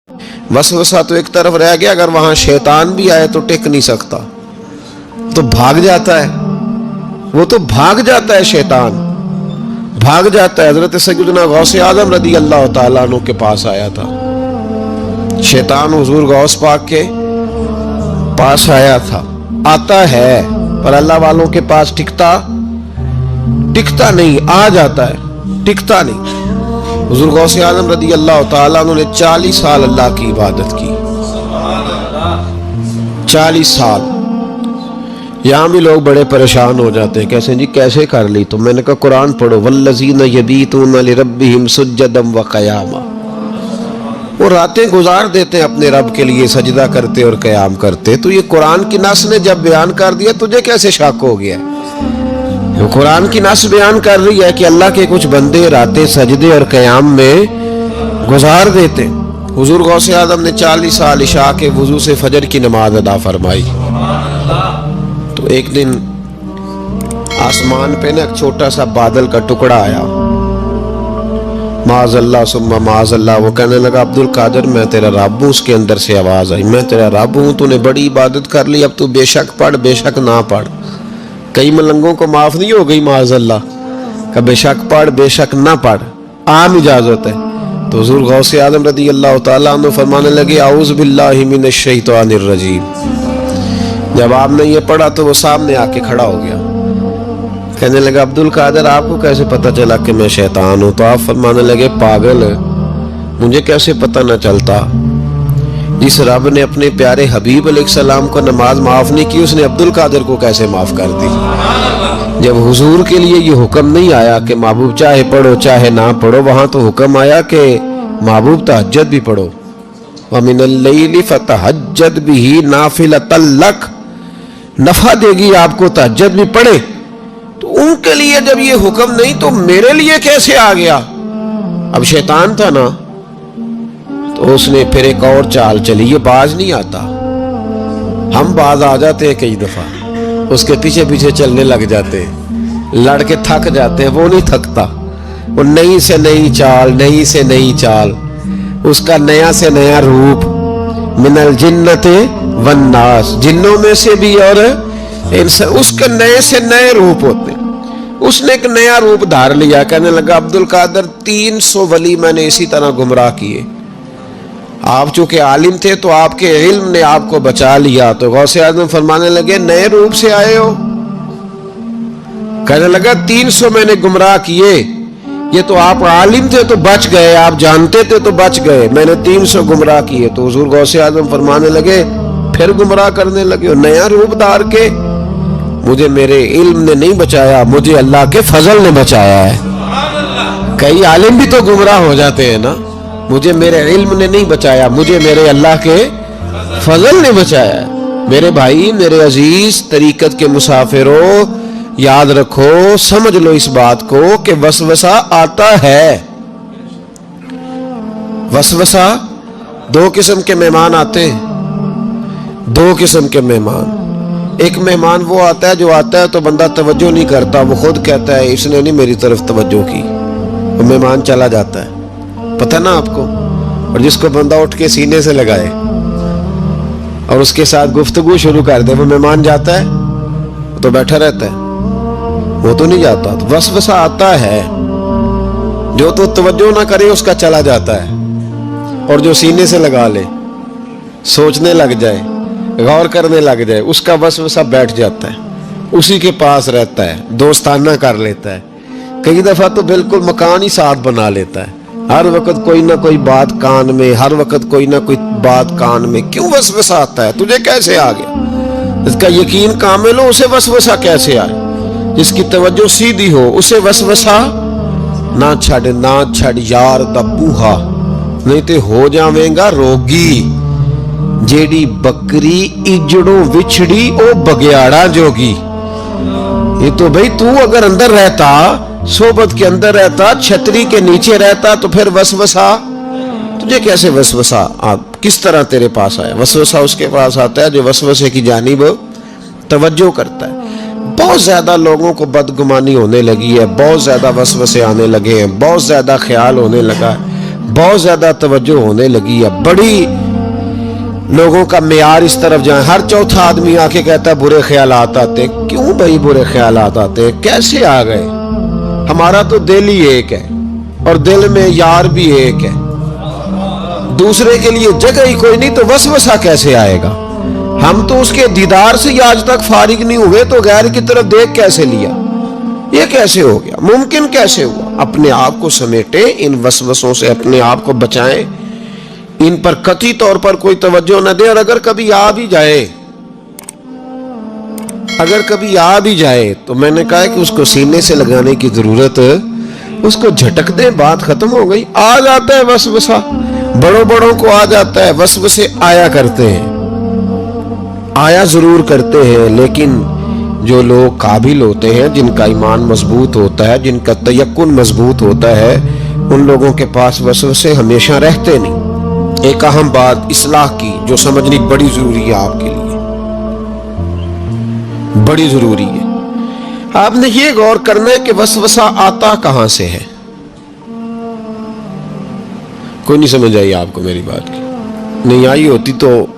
वसवसा तो एक तरफ रह गया, अगर वहां शैतान भी आए तो टिक नहीं सकता, तो भाग जाता है, वो तो भाग जाता है, शैतान भाग जाता है। हजरत सैयदना गौस आजम रदी अल्लाह ताला अन्हु के पास आया था, शैतान हुजूर गौस पाक के पास आया था, आता है पर अल्लाह वालों के पास टिकता नहीं, आ जाता है, टिकता नहीं। हुजूर गौस आजम रदी अल्लाह ताला अन्हु ने 40 साल अल्लाह की इबादत की, 40 साल। यहाँ भी लोग बड़े परेशान हो जाते हैं, कैसे जी कैसे कर ली? तो मैंने कहा कुरान पढ़ो, वल्लज़ीना यबीतूना लिरब्बिहिम सुज्जदम व क़यामा, वो रातें गुजार देते हैं अपने रब के लिए सजदा करते और क़याम करते। तो ये कुरान की नस ने जब बयान कर दिया, तुझे कैसे शक हो गया? तो कुरान की नस बयान कर रही है कि अल्लाह के कुछ बंदे रातें सजदे और क़याम में गुजार देते। हुजूर गौस आज़म ने 40 साल इशा के वुज़ू से फजर की नमाज अदा फरमाई। तो एक दिन आसमान पे ना एक छोटा सा बादल का टुकड़ा आया, माज़अल्लाह सुम्मा माज़अल्लाह। वो कहने लगा अब्दुल कादिर मैं तेरा रब हूँ। उसके अंदर से आवाज़ आई, मैं तेरा रब हूँ, तूने बड़ी इबादत कर ली, अब तू बेशक पढ़ बेशक ना पढ़। कई मलंगों को माफ़ नहीं हो गई माज़अल्लाह का बेशक पढ़ बेशक ना पढ़, आम इजाज़त है। तो हुज़ूर गौस आज़म रज़ी अल्लाह तआला अन्हु फरमाने लगे औज़ु बिल्लाहि मिनश शैतानिर रजीम। जब आपने ये पढ़ा तो वो सामने आके खड़ा हो गया, कहने लगा अब्दुल कादिर आपको कैसे पता चला कि मैं शैतान हूँ? तो आप फरमाने लगे पागल, मुझे कैसे पता न चलता? जिस रब ने अपने प्यारे हबीब अलैहिस्सलाम को नमाज माफ़ नहीं की, उसने अब्दुल कादिर को कैसे माफ़ कर दी? जब हुजूर के लिए ये हुक्म नहीं आया कि महबूब चाहे पढ़ो चाहे ना पढ़ो, वहाँ तो हुक्म आया कि महबूब तहज्जुद भी पढ़ो, व मिनल लैली फतहज्जद बिही नाफिलतल लक, नफा देगी आपको तहज्जुद भी पढ़े। तो उनके लिए जब ये हुक्म नहीं तो मेरे लिए कैसे आ गया? अब शैतान था ना, तो उसने फिर एक और चाल चली, ये बाज नहीं आता, हम बाज आ जाते हैं कई दफा, उसके पीछे पीछे चलने लग जाते हैं, लड़के थक जाते हैं, वो नहीं थकता, वो नई से नई चाल, नई से नई चाल, उसका नया से नया रूप, मिनल जिन्नते वन्नास, जिन्नों में से भी और इंसान, उसके नए से नए रूप होते। उसने एक नया रूप धार लिया, कहने लगा अब्दुल कादिर 300 वली मैंने इसी तरह गुमराह किए, आप चूंकि आलिम थे तो आपके इल्म ने आपको बचा लिया। तो गौसे आज़म फरमाने लगे नए रूप से आए हो? कहने लगा 300 मैंने गुमराह किए, ये तो आप आलिम थे तो बच गए, आप जानते थे तो बच गए, मैंने 300 गुमराह किए। तो हुजूर गौसे आज़म फरमाने लगे फिर गुमराह करने लगे हो नया रूप धार के? मुझे मेरे इल्म ने नहीं बचाया, मुझे अल्लाह के फजल ने बचाया है। कई आलिम भी तो गुमराह हो जाते हैं ना, मुझे मेरे इल्म ने नहीं बचाया, मुझे मेरे अल्लाह के फजल ने बचाया। मेरे भाई मेरे अजीज तरीकत के मुसाफिरों, याद रखो, समझ लो इस बात को कि वसवसा आता है। वसवसा, दो किस्म के मेहमान आते हैं, दो किस्म के मेहमान। एक मेहमान वो आता है जो आता है तो बंदा तवज्जो नहीं करता, वो खुद कहता है इसने नहीं मेरी तरफ तवज्जो की, वो मेहमान चला जाता है, पता ना आपको। और जिसको बंदा उठ के सीने से लगाए और उसके साथ गुफ्तगू शुरू कर दे, वो मेहमान जाता है तो बैठा रहता है, वो तो नहीं जाता। तो वसवसा आता है, जो तो तवज्जो ना करे उसका चला जाता है, और जो सीने से लगा ले, सोचने लग जाए, गौर करने लग जाए, उसका वसवसा बैठ जाता है, उसी के पास रहता है, दोस्ताना कर लेता है, कई दफा तो बिल्कुल मकान ही साथ बना लेता है, हर वक्त कोई ना कोई बात कान में, हर वक्त कोई ना कोई बात कान में। क्यों वसवसा आता है? तुझे कैसे आ गया? इसका यकीन कामिल हो, उसे वसवसा कैसे आए? जिसकी तवज्जो सीधी हो उसे वसवसा ना छड़ यार दा बूहा, नहीं तो हो जावेगा रोगी। जेड़ी बकरी इजड़ों विछड़ी ओ बगयाड़ा जोगी। ये तो भाई तू अगर अंदर रहता, सोबत के अंदर रहता, छतरी के नीचे रहता, तो फिर वसवसा तुझे कैसे वसवसा किस तरह तेरे पास आया? वसवसा उसके पास आता है जो वसवसे की जानिब तवज्जो करता है। बहुत ज्यादा लोगों को बदगुमानी होने लगी है, बहुत ज्यादा वसवसे आने लगे हैं, बहुत ज्यादा ख्याल होने लगा है, बहुत ज्यादा तवज्जो होने लगी है, बड़ी लोगों का मेयार इस तरफ जाए, हर चौथा आदमी आके कहता है बुरे ख्यालात आते। क्यों भाई बुरे ख्यालात आते, कैसे आ गए? हमारा तो दिल ही एक है और दिल में यार भी एक है, दूसरे के लिए जगह ही कोई नहीं, तो वसवसा कैसे आएगा? हम तो उसके दीदार से आज तक फारिग नहीं हुए, तो गैर की तरफ देख कैसे लिया? ये कैसे हो गया? मुमकिन कैसे हुआ? अपने आप को समेटे, इन वसवसों से अपने आप को बचाएं, इन पर कतई तौर पर कोई तवज्जो न दे। और अगर कभी आ भी जाए तो मैंने कहा कि उसको सीने से लगाने की जरूरत, उसको झटक दे, बात खत्म हो गई। आ जाता है वसवसा, बड़ों को आ जाता है, वसवसे आया करते हैं, आया जरूर करते हैं, लेकिन जो लोग काबिल होते हैं, जिनका ईमान मजबूत होता है, जिनका तयक्कुन मजबूत होता है, उन लोगों के पास वसवसे हमेशा रहते नहीं। एक अहम बात इस्लाह की जो समझनी बड़ी जरूरी है, आपके लिए बड़ी जरूरी है। आपने ये गौर करना है कि वसवसा आता कहां से है। कोई नहीं समझ आई आपको मेरी बात की? नहीं आई होती तो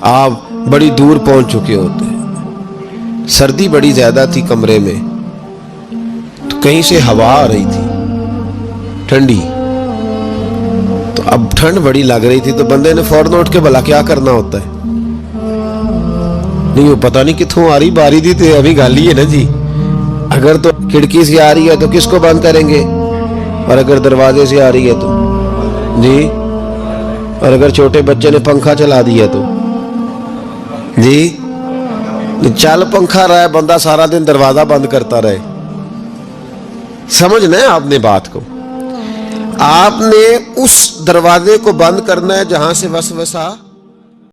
आप बड़ी दूर पहुंच चुके होते। सर्दी बड़ी ज्यादा थी कमरे में, तो कहीं से हवा आ रही थी ठंडी, तो अब ठंड बड़ी लग रही थी, तो बंदे ने फौरन उठ के भला क्या करना होता है? नहीं, वो पता नहीं कितों आ रही, बारी दी थे अभी गाली है ना जी। अगर तो खिड़की से आ रही है तो किसको बंद करेंगे, और अगर दरवाजे से आ रही है तो जी, और अगर छोटे बच्चे ने पंखा चला दिया तो जी, चल पंखा रहा है, बंदा सारा दिन दरवाजा बंद करता रहे। समझना है आपने बात को, आपने उस दरवाजे को बंद करना है जहां से वसवसा